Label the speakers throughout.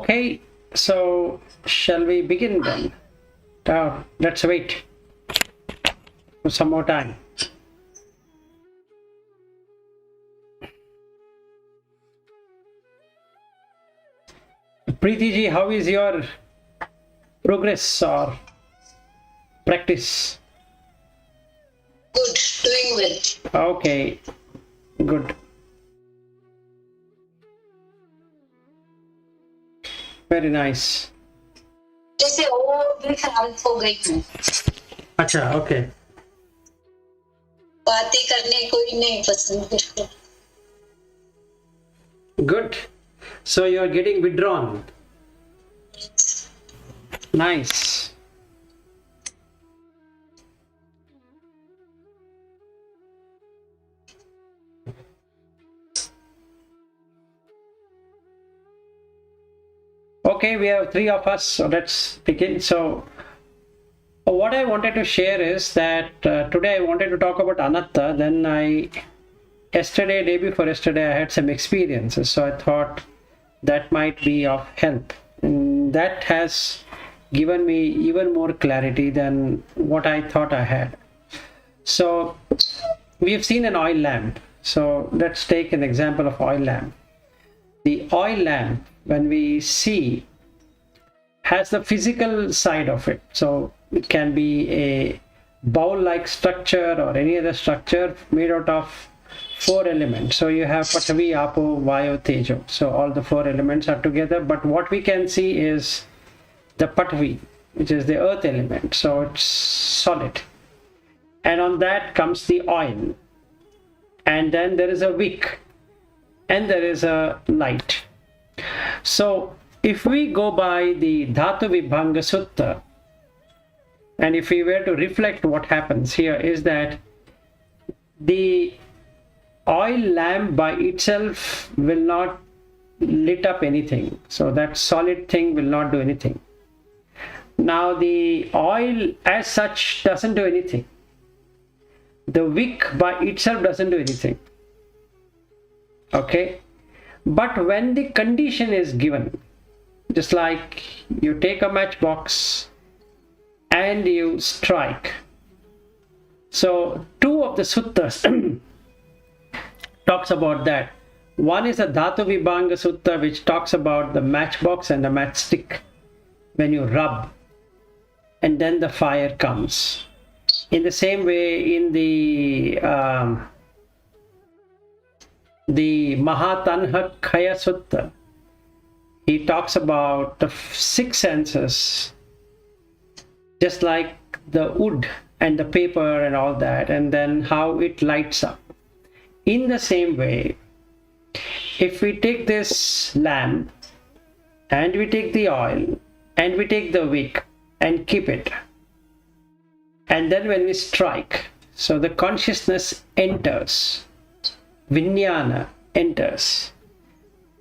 Speaker 1: Okay, so shall we begin then? Let's wait for some more time. Preeti ji, how is your progress or practice?
Speaker 2: Good, doing well.
Speaker 1: Okay, good. Very nice.
Speaker 2: जैसे और भी खराब हो गई हूँ.
Speaker 1: अच्छा, okay.
Speaker 2: बातें करने कोई नहीं पसंद मुझको.
Speaker 1: Good. So you are getting withdrawn. Nice. Okay, we have three of us, so let's begin. So what I wanted to share is that today I wanted to talk about Anatta. Then day before yesterday, I had some experiences, so I thought that might be of help. And that has given me even more clarity than what I thought I had. So we've seen an oil lamp. So let's take an example of oil lamp. The oil lamp, when we see, has the physical side of it. So it can be a bowl-like structure or any other structure made out of 4 elements. So you have Pathavi, Apo, Vayu, Tejo. So all the 4 elements are together. But what we can see is the Pathavi, which is the earth element. So it's solid. And on that comes the oil. And then there is a wick. And there is a light. So if we go by the Dhatu Vibhanga Sutta, and if we were to reflect what happens here is that the oil lamp by itself will not lit up anything. So that solid thing will not do anything. Now the oil as such doesn't do anything. The wick by itself doesn't do anything. Okay, but when the condition is given, just like you take a matchbox and you strike. So 2 of the suttas talks about that. One is the Dhatu Vibhanga Sutta, which talks about the matchbox and the matchstick when you rub and then the fire comes. In the same way, in the Mahatanha Khaya Sutta, he talks about the 6 senses, just like the wood and the paper and all that, and then how it lights up. In the same way, if we take this lamp and we take the oil and we take the wick and keep it, and then when we strike, so the consciousness enters, Vijnana enters,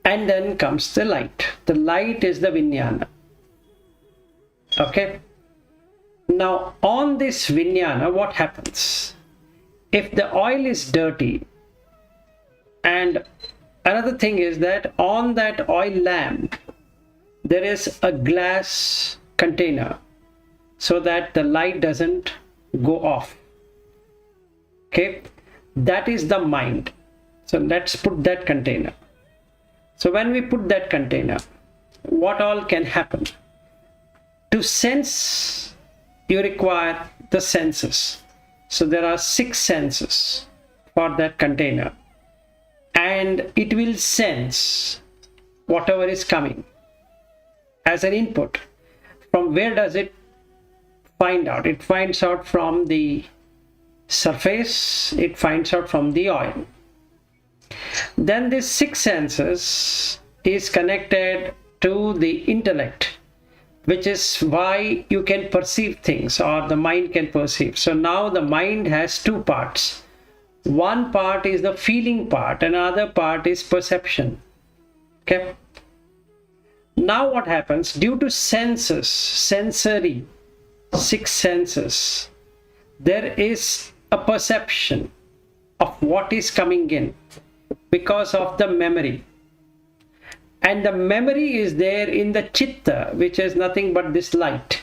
Speaker 1: and then comes the light. The light is the Vijnana. Okay? Now on this Vijnana, what happens? If the oil is dirty, and another thing is that on that oil lamp, there is a glass container so that the light doesn't go off. Okay? That is the mind. So let's put that container. So when we put that container, what all can happen? To sense, you require the senses. So there are 6 senses for that container. And it will sense whatever is coming as an input. From where does it find out? It finds out from the surface, it finds out from the oil. Then this 6 senses is connected to the intellect, which is why you can perceive things, or the mind can perceive. So now the mind has 2 parts. One part is the feeling part, another part is perception. Okay. Now what happens? Due to senses, sensory, 6 senses, there is a perception of what is coming in because of the memory. And the memory is there in the chitta, which is nothing but this light.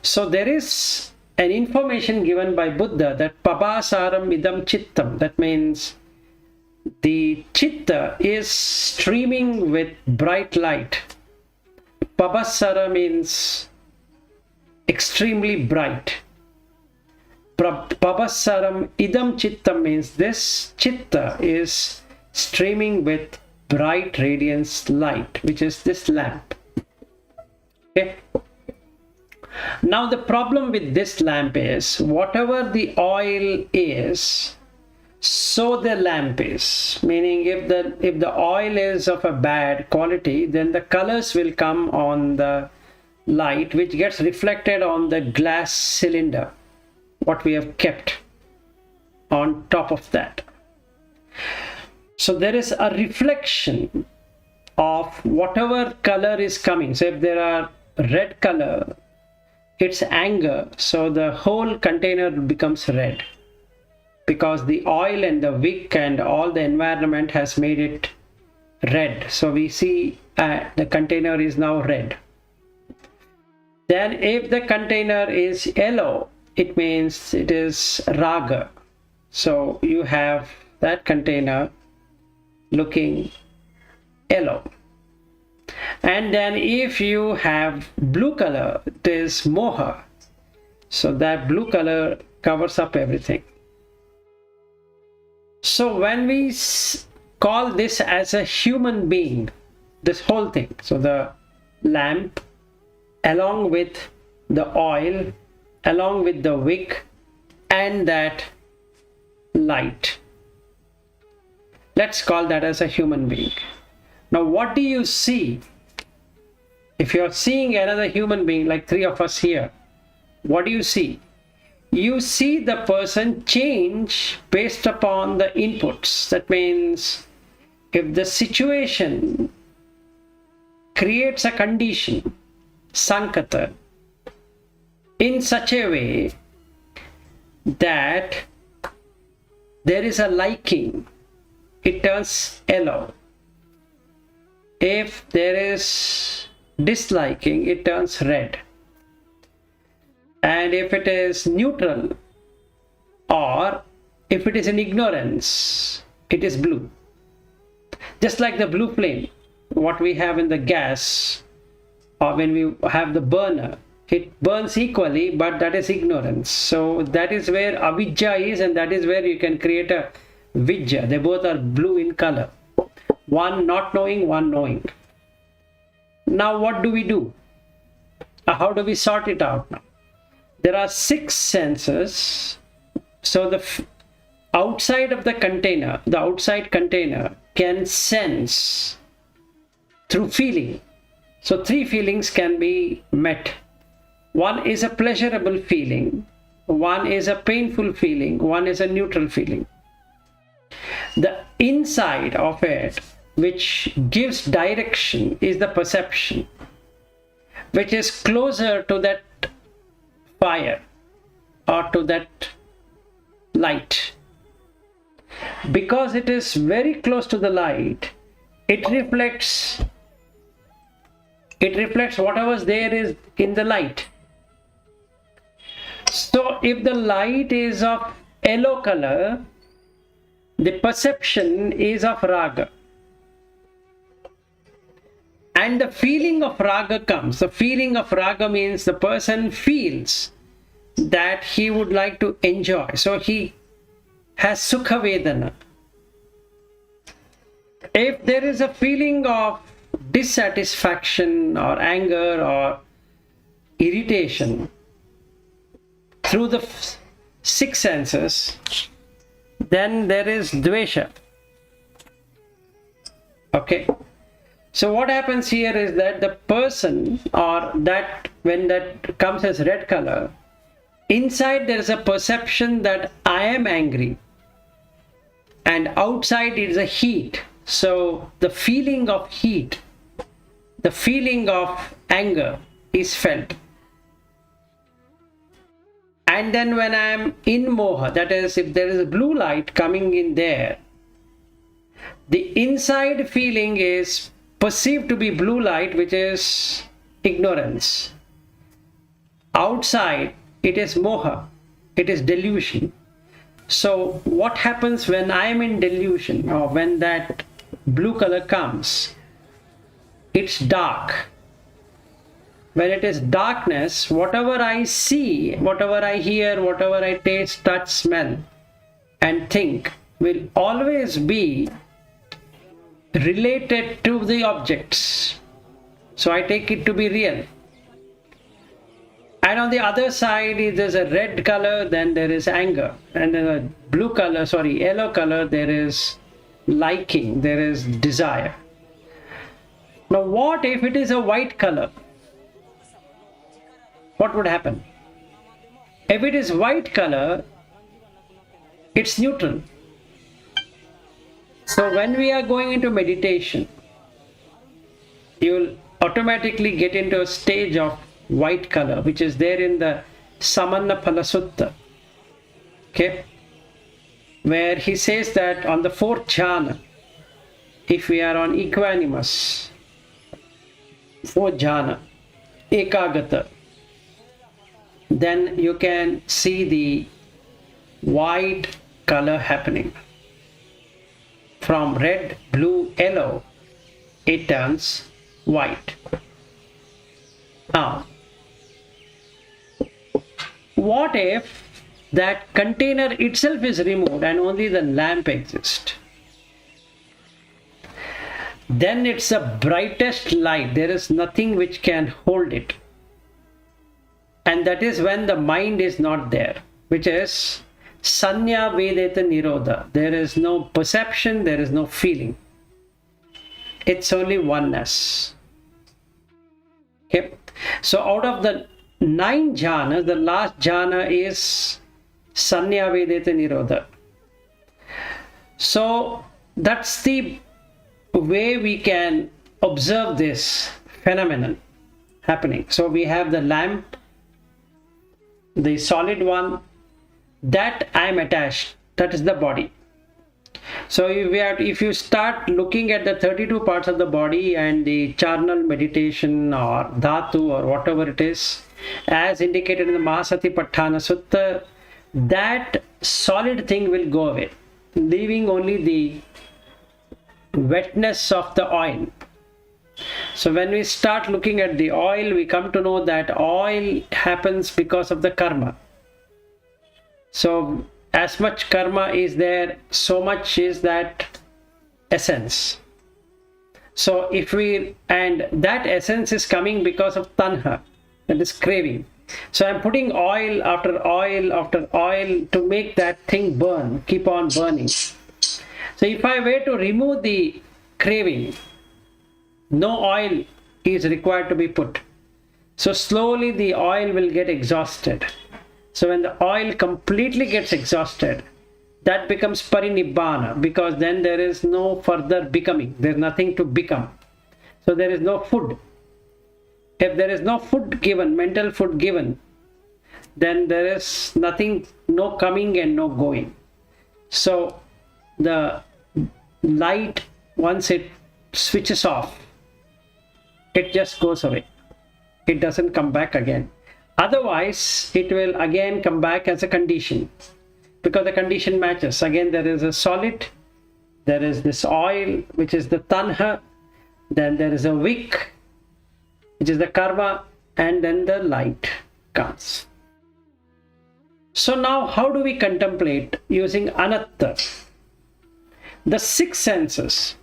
Speaker 1: So there is an information given by Buddha that pabasaram idam chittam. That means the chitta is streaming with bright light. Pabasara means extremely bright. Pabasaram idam chittam means this chitta is streaming with bright radiance light, which is this lamp. Okay. Now the problem with this lamp is, whatever the oil is, so the lamp is. Meaning if the oil is of a bad quality, then the colors will come on the light, which gets reflected on the glass cylinder, what we have kept on top of that. So there is a reflection of whatever color is coming. So if there are red color, it's anger, so the whole container becomes red, because the oil and the wick and all the environment has made it red. So we see the container is now red. Then if the container is yellow, it means it is raga. So you have that container looking yellow. And then if you have blue color, it is moha. So that blue color covers up everything. So when we call this as a human being, this whole thing, so the lamp along with the oil, along with the wick and that light, let's call that as a human being. Now what do you see? If you're seeing another human being, like three of us here, what do you see? You see the person change based upon the inputs. That means if the situation creates a condition, sankata, in such a way that there is a liking, it turns yellow. If there is disliking, it turns red. And if it is neutral, or if it is in ignorance, it is blue. Just like the blue flame, what we have in the gas, or when we have the burner, it burns equally, but that is ignorance. So that is where avidya is, and that is where you can create a vidya. They both are blue in color. One not knowing, one knowing. Now what do we do? How do we sort it out now? There are 6 senses. So the outside of the container, the outside container can sense through feeling. So 3 feelings can be met. One is a pleasurable feeling, one is a painful feeling, one is a neutral feeling. The inside of it, which gives direction, is the perception, which is closer to that fire or to that light. Because it is very close to the light, it reflects whatever's there is in the light. So if the light is of yellow color, the perception is of raga. And the feeling of raga comes. The feeling of raga means the person feels that he would like to enjoy. So he has sukha vedana. If there is a feeling of dissatisfaction or anger or irritation through the 6 senses, then there is dvesha. Okay. So what happens here is that the person, or that when that comes as red color, inside there is a perception that I am angry, and outside it is a heat. So the feeling of heat, the feeling of anger is felt. And then when I am in moha, that is, if there is a blue light coming in there, The inside feeling is perceived to be blue light, which is ignorance. Outside, it is moha, it is delusion. So what happens when I am in delusion, or when that blue color comes? It's dark. When it is darkness, whatever I see, whatever I hear, whatever I taste, touch, smell, and think will always be related to the objects. So I take it to be real. And on the other side, if there's a red color, then there is anger. And in a yellow color, there is liking, there is desire. Now, what if it is a white color? What would happen? If it is white color, it's neutral. So when we are going into meditation, you will automatically get into a stage of white color, which is there in the Samanna Phala Sutta, okay, where he says that on the fourth jhana, if we are on equanimous, fourth jhana, ekagata, then you can see the white color happening. From red, blue, yellow, it turns white. Now, what if that container itself is removed and only the lamp exists? Then it's the brightest light. There is nothing which can hold it. And that is when the mind is not there, which is Sanya Vedeta Nirodha. There is no perception, there is no feeling. It's only oneness. Okay. So out of the 9 jhanas, the last jhana is Sanya Vedeta Nirodha. So that's the way we can observe this phenomenon happening. So we have the lamp, the solid one, that I am attached, that is the body. So if you start looking at the 32 parts of the body and the charnel meditation or dhatu or whatever it is, as indicated in the Mahasatipatthana Sutta, that solid thing will go away, leaving only the wetness of the oil. So when we start looking at the oil, we come to know that oil happens because of the karma. So as much karma is there, so much is that essence. So and that essence is coming because of tanha, that is craving. So I'm putting oil after oil after oil to make that thing burn, keep on burning. So if I were to remove the craving, no oil is required to be put. So slowly the oil will get exhausted. So when the oil completely gets exhausted, that becomes parinibbana, because then there is no further becoming. There is nothing to become. So there is no food. If there is no food given, mental food given, then there is nothing, no coming and no going. So the light, once it switches off, it just goes away. It doesn't come back again. Otherwise, it will again come back as a condition, because the condition matches. Again, there is a solid, there is this oil, which is the tanha, then there is a wick, which is the karma, and then the light comes. So now, how do we contemplate using Anatta? The 6 senses,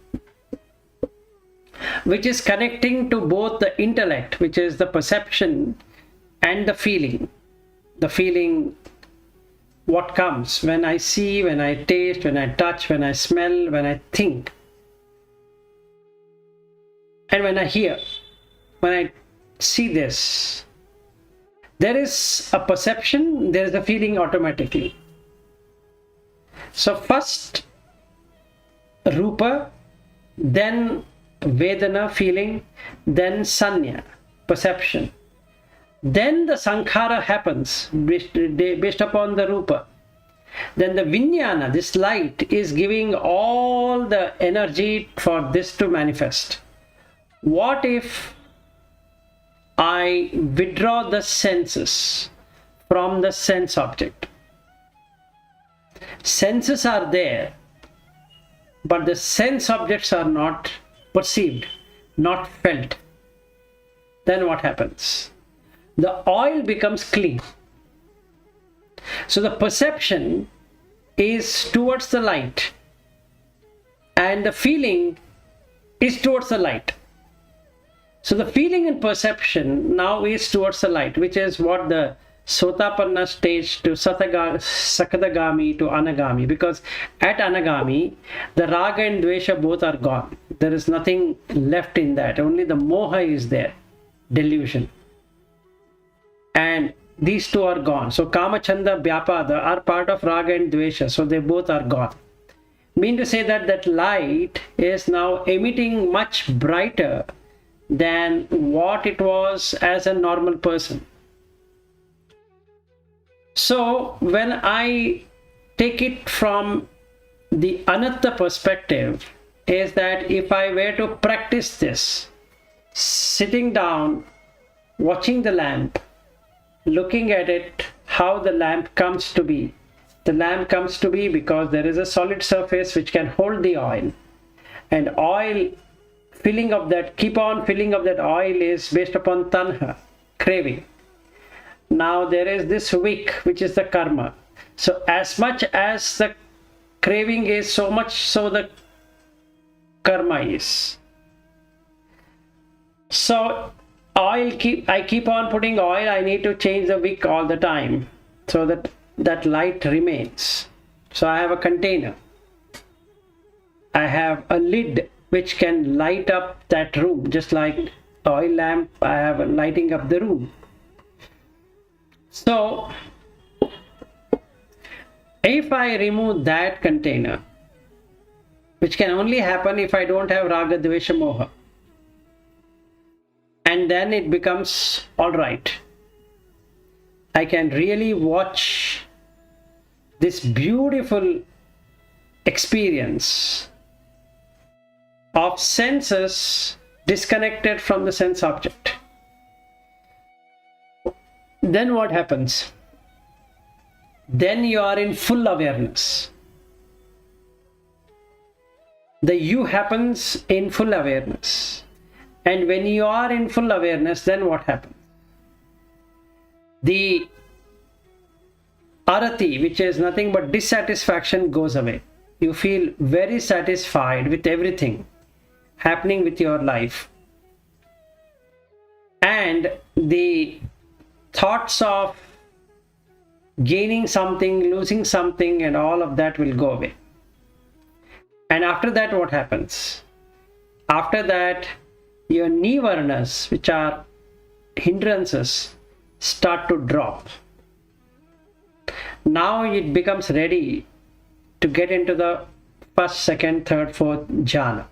Speaker 1: which is connecting to both the intellect, which is the perception, and the feeling. The feeling, what comes when I see, when I taste, when I touch, when I smell, when I think, and when I hear, when I see this. There is a perception, there is a feeling automatically. So first Rupa, then Vedana, feeling, then Sanya, perception. Then the Sankhara happens based upon the Rupa. then the vijnana, this light, is giving all the energy for this to manifest. What if I withdraw the senses from the sense object? Senses are there, but the sense objects are not perceived, not felt. Then what happens? The oil becomes clean. So the perception is towards the light, and the feeling is towards the light. So the feeling and perception now is towards the light, which is what the Sotapanna stage to Sakadagami to Anagami, because at Anagami, the Raga and Dvesha both are gone. There is nothing left in that. Only the Moha is there, delusion. And these two are gone. So Kama, Chanda, Vyapada are part of Raga and Dvesha. So they both are gone. Mean to say that that light is now emitting much brighter than what it was as a normal person. So when I take it from the Anatta perspective, is that if I were to practice this, sitting down, watching the lamp, looking at it, how the lamp comes to be. The lamp comes to be because there is a solid surface which can hold the oil. And oil, filling of that, keep on filling of that oil is based upon tanha, craving. Now there is this wick, which is the karma. So as much as the craving is, so much so the karma is. So I keep on putting oil, I need to change the wick all the time so that that light remains. So I have a container. I have a lid which can light up that room, just like oil lamp, I have a lighting up the room. So if I remove that container, which can only happen if I don't have Raga, Dvesha, Moha, and then it becomes all right. I can really watch this beautiful experience of senses disconnected from the sense object. Then what happens? Then you are in full awareness. The you happens in full awareness. And when you are in full awareness, then what happens? The arati, which is nothing but dissatisfaction, goes away. You feel very satisfied with everything happening with your life. And the thoughts of gaining something, losing something, and all of that will go away. And after that, what happens? After that, your nivarnas, which are hindrances, start to drop. Now it becomes ready to get into the first, second, third, fourth jhana.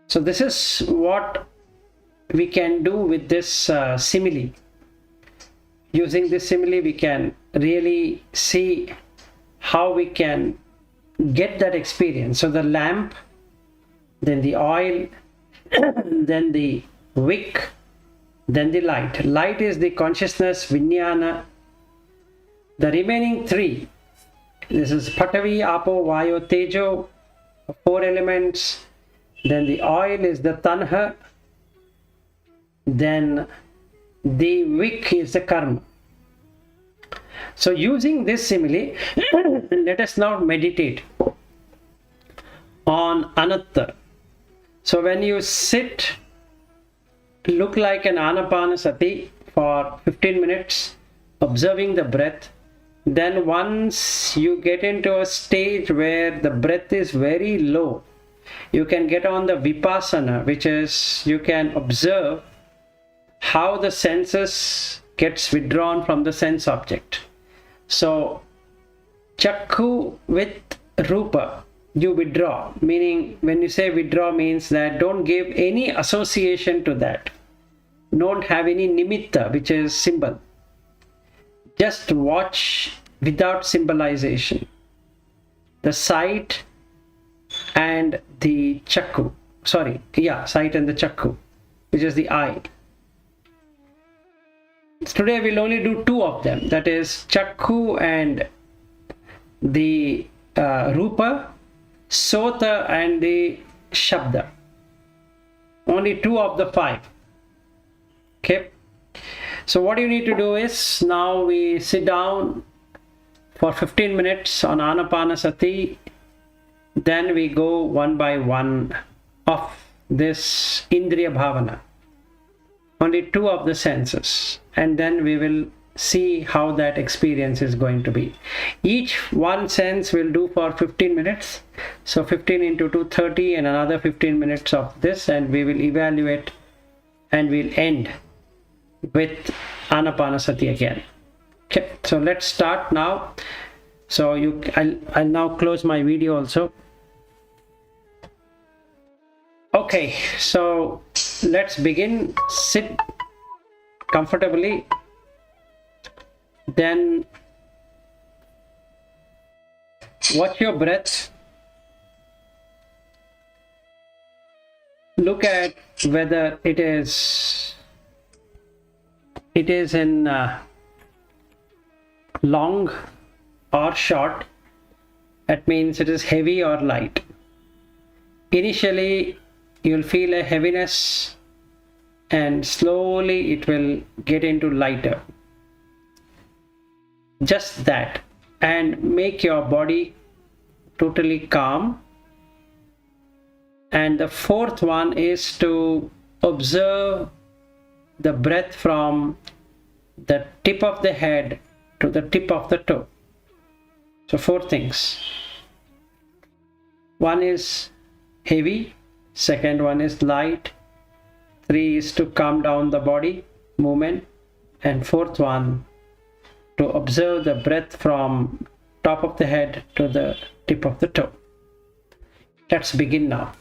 Speaker 1: So this is what we can do with this simile. Using this simile, we can really see how we can get that experience. So the lamp, then the oil, then the wick, then the light. Light is the consciousness, vijnana. The remaining three, this is Patavi, Apo, Vayo, Tejo, 4 elements. Then the oil is the tanha. Then the wick is the karma. So using this simile, let us now meditate on Anatta. So when you sit, look like an anapanasati for 15 minutes, observing the breath. Then once you get into a stage where the breath is very low, you can get on the vipassana, which is you can observe how the senses gets withdrawn from the sense object. So chakku with rupa, you withdraw, meaning when you say withdraw means that don't give any association to that. Don't have any nimitta, which is symbol. Just watch without symbolization. The sight and the chakku. Sight and the chakku, which is the eye. Today we'll only do two of them. That is chakku and the rupa, sota and the shabda. Only two of the five. Okay. So what you need to do is, now we sit down for 15 minutes on Anapanasati. Then we go one by one of this Indriya Bhavana. Only two of the senses. And then we will see how that experience is going to be. Each one sense will do for 15 minutes. So 15 into 2, 30, and another 15 minutes of this, and we will evaluate, and we'll end with Anapanasati again. Okay, so let's start now. So I'll now close my video also. Okay, so let's begin. Sit comfortably. Then watch your breath. Look at whether it is in long or short. That means it is heavy or light. Initially you'll feel a heaviness, and slowly it will get into lighter. Just that, and make your body totally calm. And the fourth one is to observe the breath from the tip of the head to the tip of the toe. So 4 things. One is heavy, second one is light, 3 is to calm down the body movement, and fourth one to observe the breath from top of the head to the tip of the toe. Let's begin now.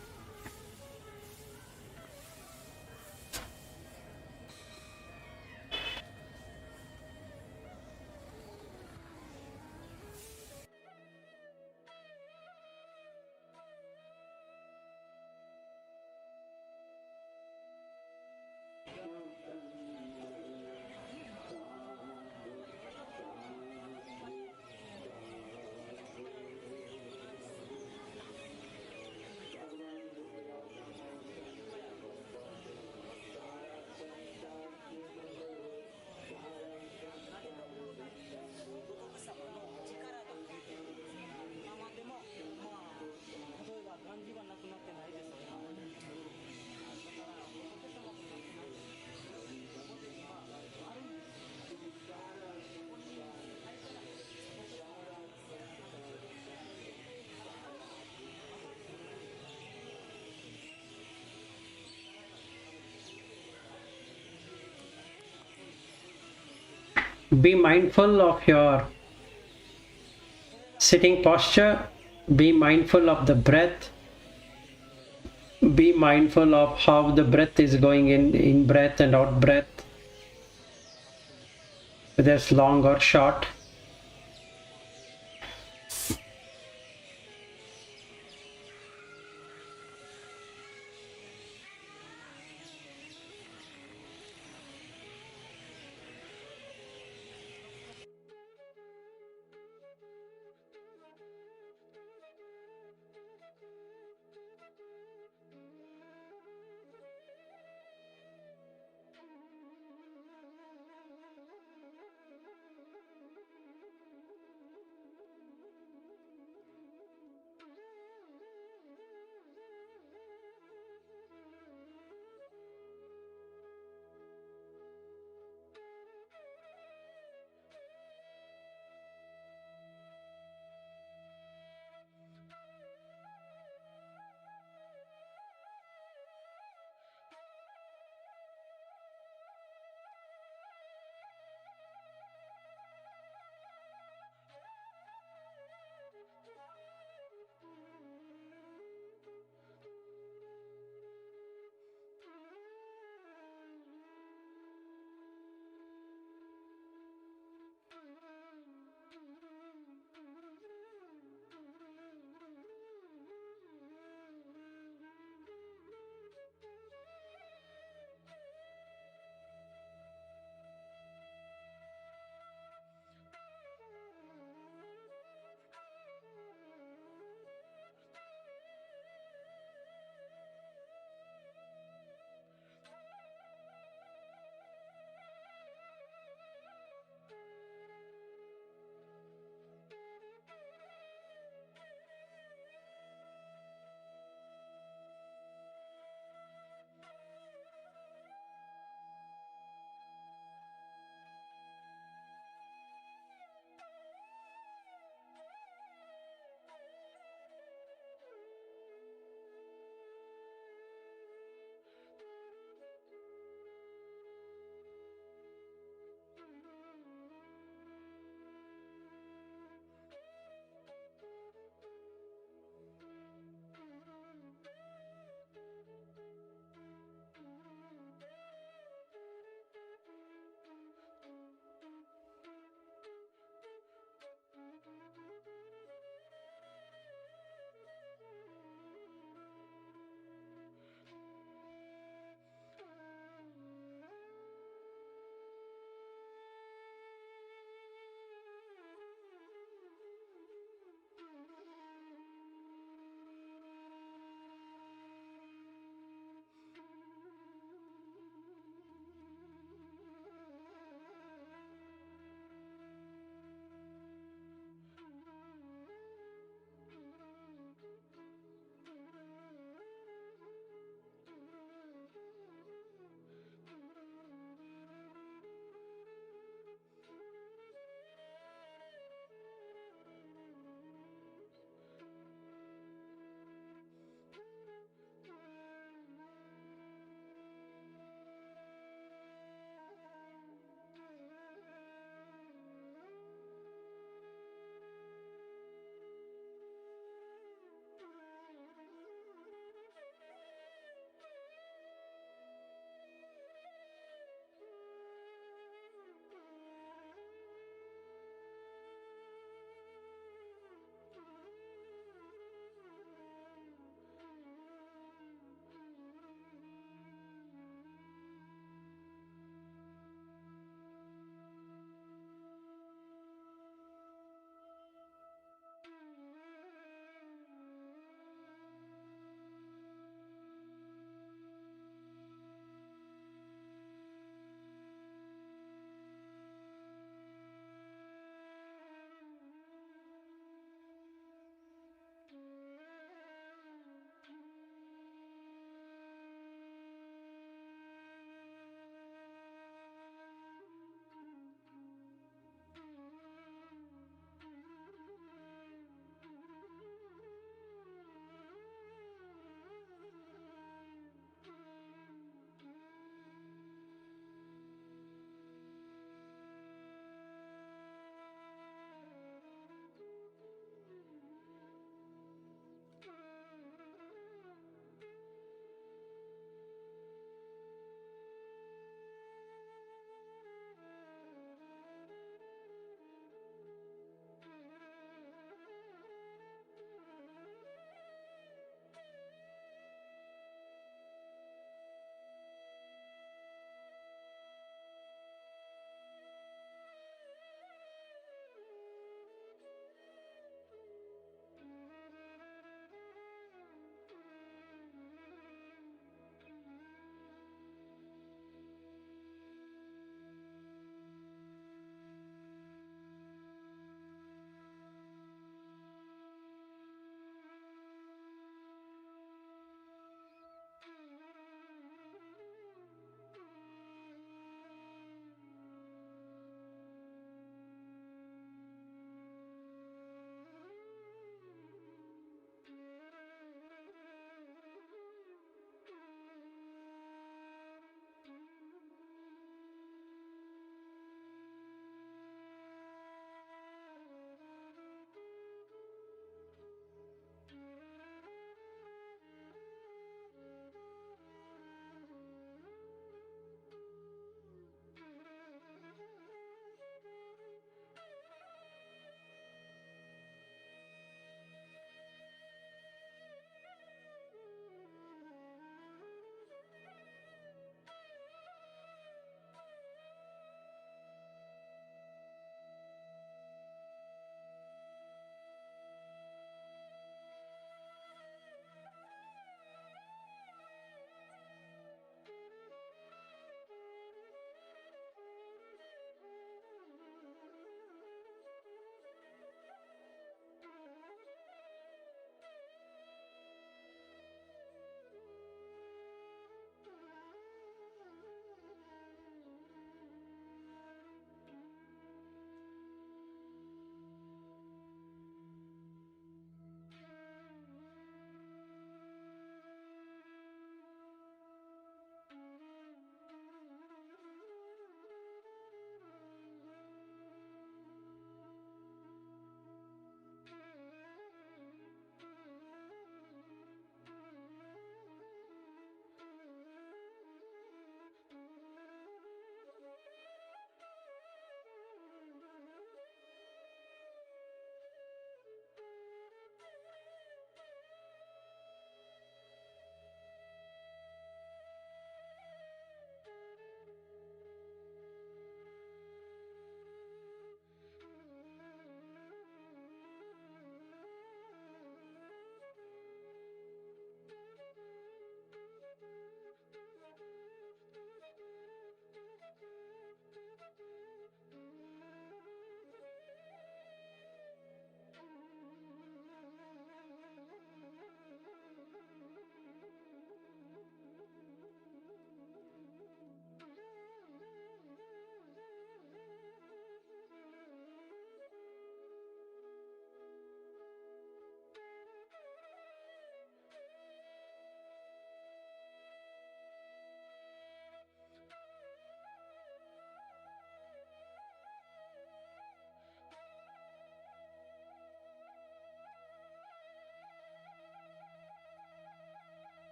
Speaker 1: Be mindful of your sitting posture. Be mindful of the breath. Be mindful of how the breath is going in breath and out breath, whether it's long or short.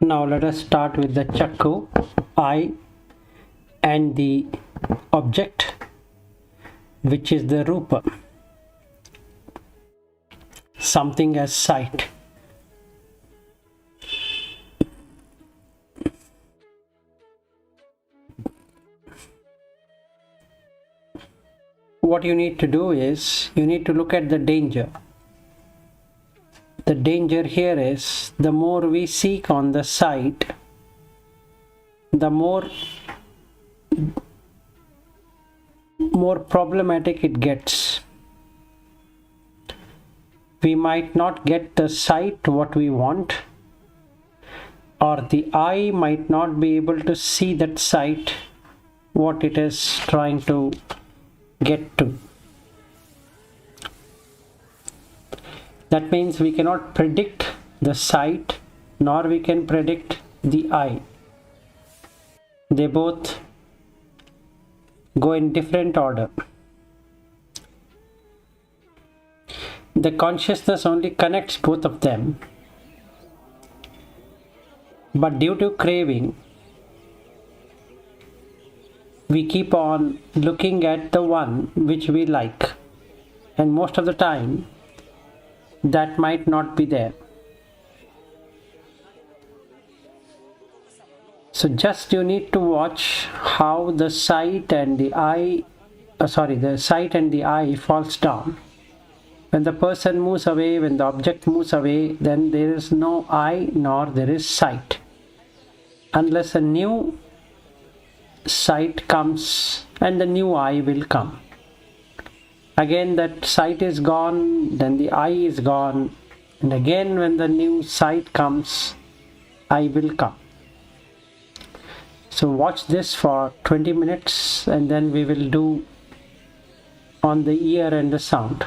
Speaker 1: Now let us start with the chakku, eye, and the object, which is the rupa, something as sight. What you need to do is, you need to look at the danger. The danger here is, the more we seek on the sight, the more problematic it gets. We might not get the sight what we want, or the eye might not be able to see that sight what it is trying to get to. That means we cannot predict the sight, nor we can predict the eye. They both go in different order. The consciousness only connects both of them, but due to craving, we keep on looking at the one which we like, and most of the time that might not be there. So just you need to watch how the sight and the eye, the sight and the eye falls down. When the person moves away, when the object moves away, then there is no eye nor there is sight, unless a new sight comes and the new eye will come. Again that sight is gone, then the eye is gone, and again when the new sight comes, eye will come. So watch this for 20 minutes and then we will do on the ear and the sound.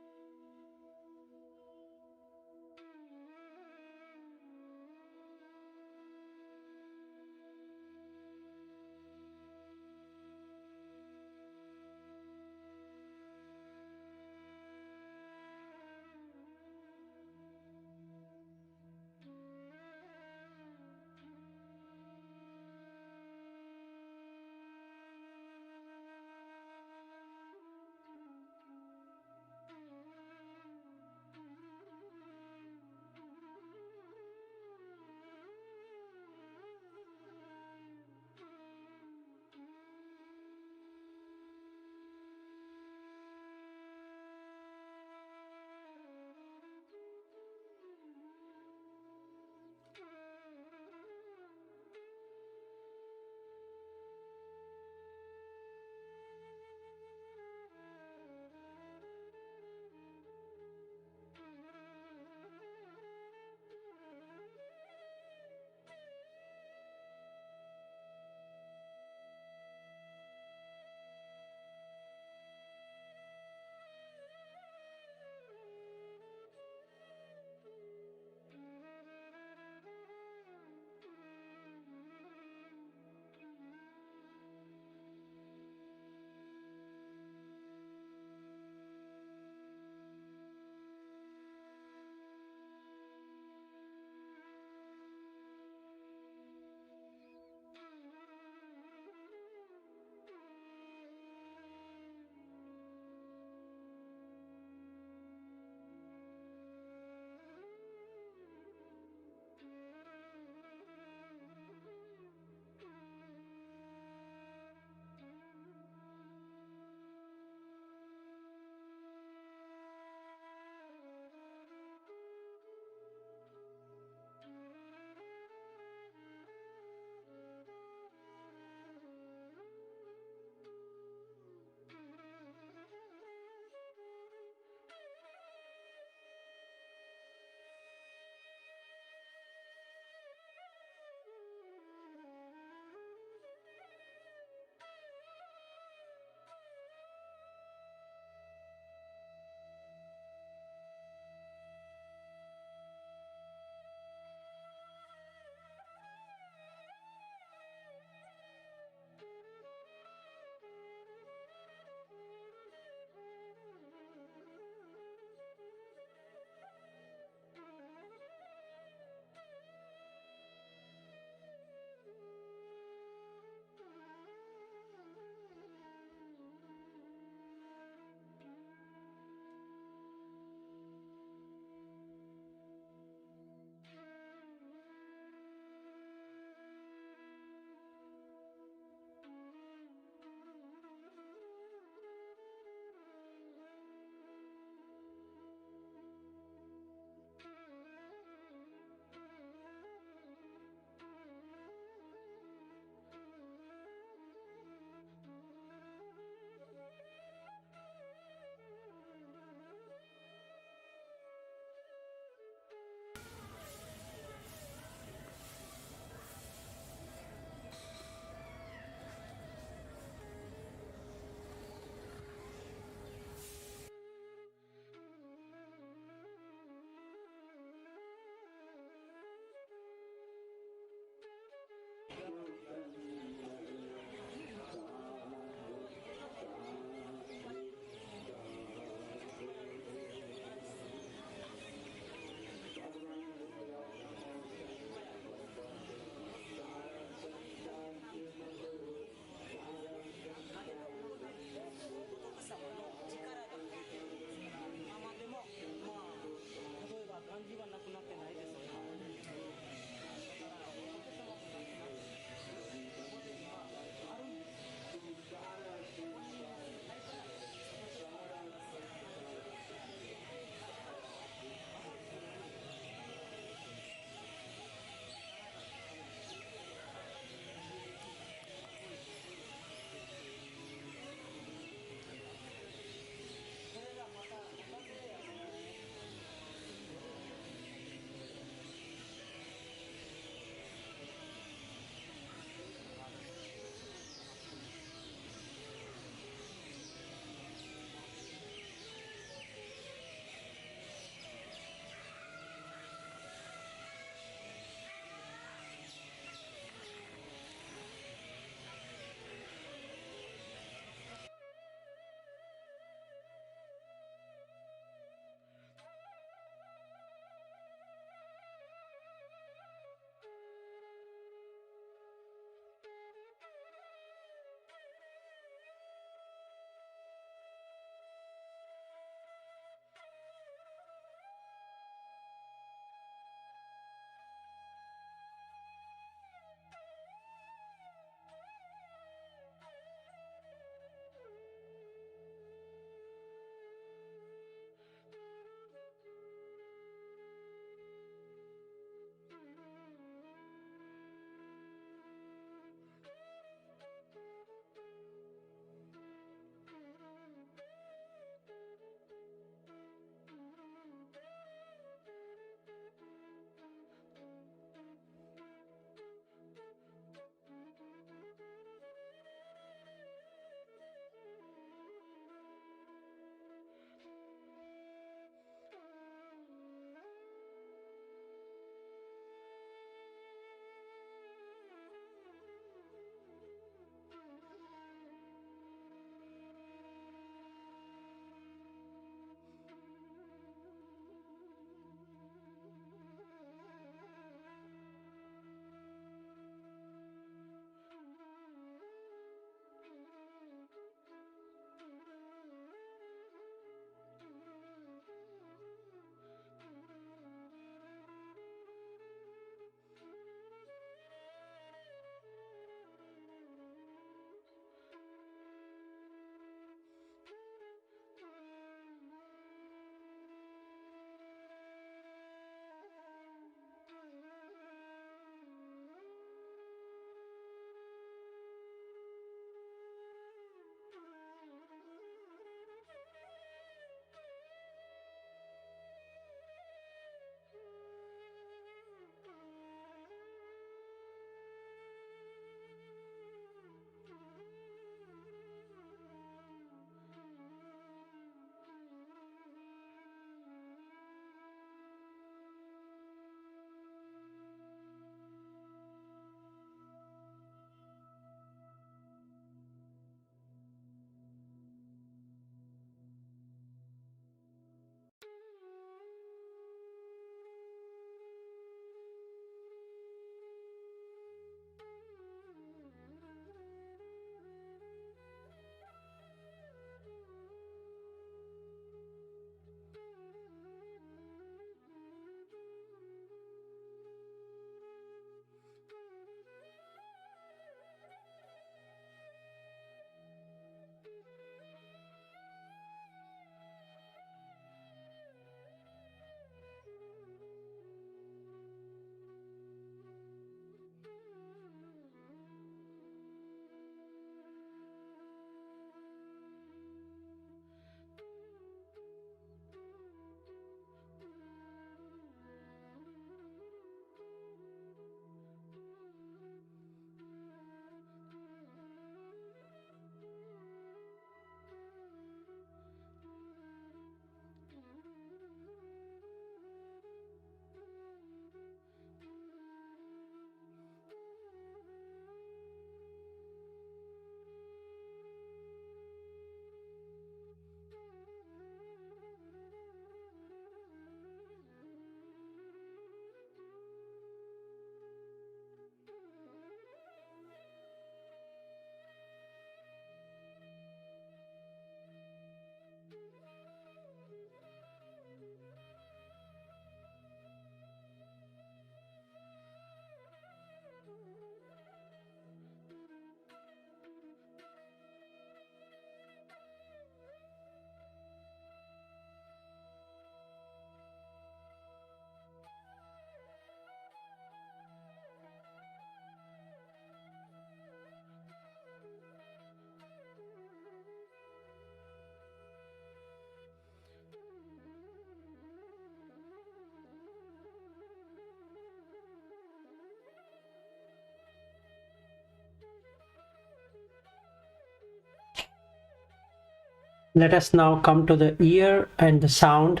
Speaker 1: Let us now come to the ear and the sound.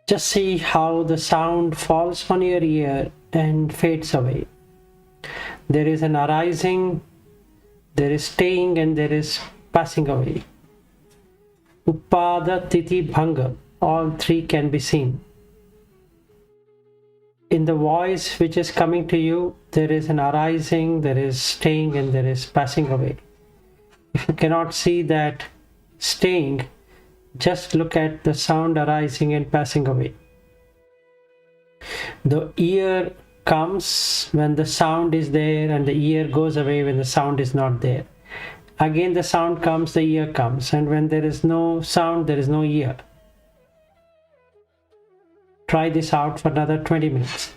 Speaker 1: Just see how the sound falls on your ear and fades away. There is an arising, there is staying, and there is passing away. Upada, Titi, Bhanga, all three can be seen. In the voice which is coming to you, there is an arising, there is staying, and there is passing away. If you cannot see that staying, just look at the sound arising and passing away. The ear comes when the sound is there, and the ear goes away when the sound is not there. Again the sound comes, the ear comes, and when there is no sound, there is no ear. Try this out for another 20 minutes.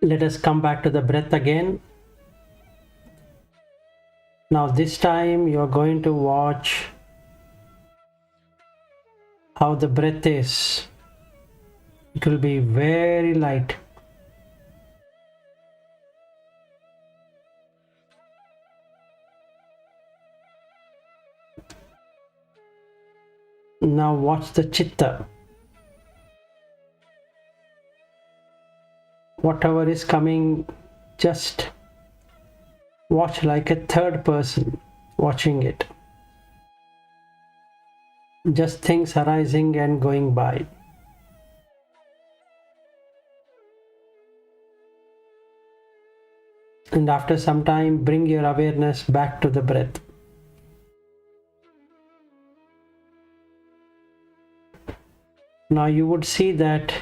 Speaker 1: Let us come back to the breath again. Now this time you are going to watch how the breath is. It will be very light. Now watch the chitta. Whatever is coming, just watch like a third person watching it. Just things arising and going by. And after some time, bring your awareness back to the breath. Now you would see that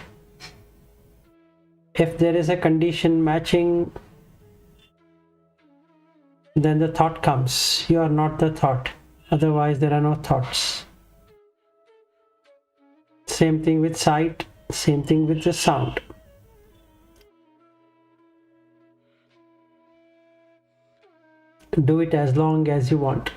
Speaker 1: if there is a condition matching, then the thought comes. You are not the thought. Otherwise, there are no thoughts. Same thing with sight, same thing with the sound. Do it as long as you want.